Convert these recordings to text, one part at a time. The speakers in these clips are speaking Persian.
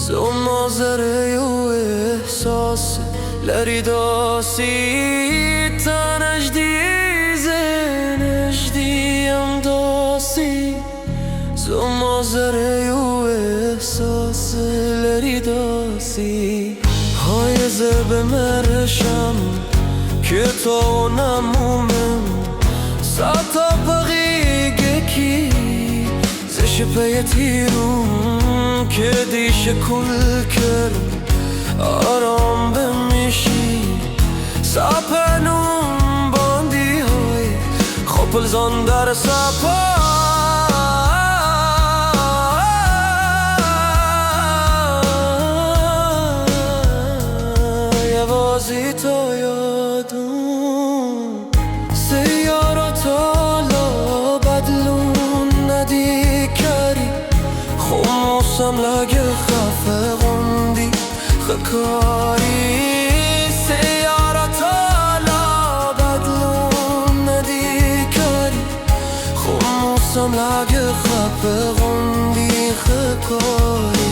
مناظره و احساس لریداسی تا نجدیم داسی مناظره و احساس لریداسی های زب مرشم که تو نمومم ساتا بغیگه کی زش پی تیروم که دیشه کل کرد آرام بمیشی ساپنون باندی های خوپل زان در ساپا یوازی تو یادم سیارات حالا بدلون ندی کری خموسم لگه خفه غندی خکاری سیارات حالا بدلون ندی کری خموسم لگه خفه غندی خکاری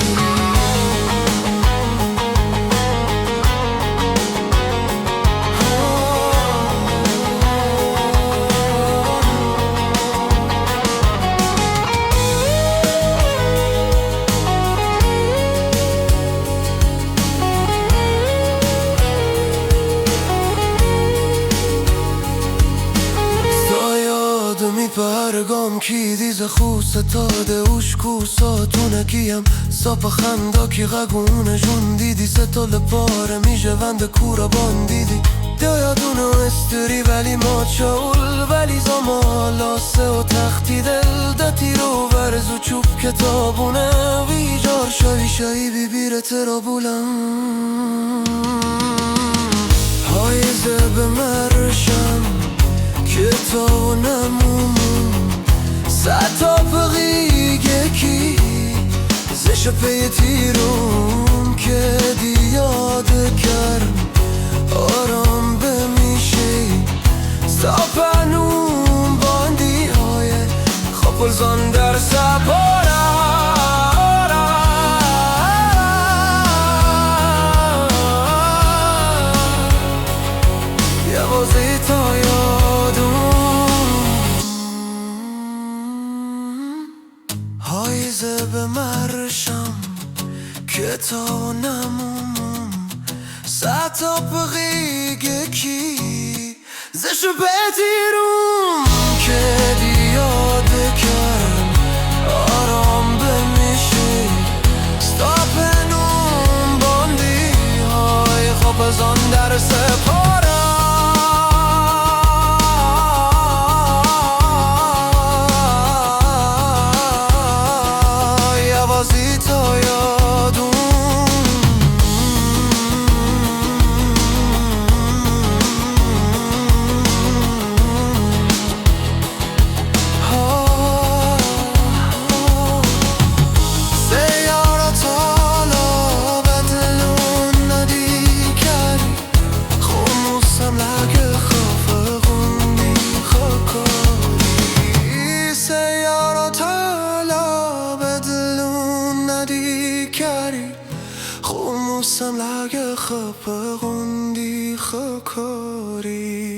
برگام کی دیز خوست تاده اوش کوساتونه کیم ساپ خندا کی غگونه جون دیدی ستال پاره میشه وند کورا باندیدی یادونه استری ولی ما چاول ولی زمالا سه و تختی دل دتی رو ورز و چوب کتابونه ویجار شایی بیبیره ترا بولم های زب مرشم که تو نمومم ستا بغیگه کی زش پی تیروم که دیاده کرم آرام بمیشی ساپنون باندی های خوپل زان در سپارا یوازی تا های زب مرشم که تا نمومم ستا بغیگه کی زش بتیروم که دیاده کرم آرام بمیشی ستاپنون باندی های خوب زان در سپارا خموسم لگه خپ غندی خکاری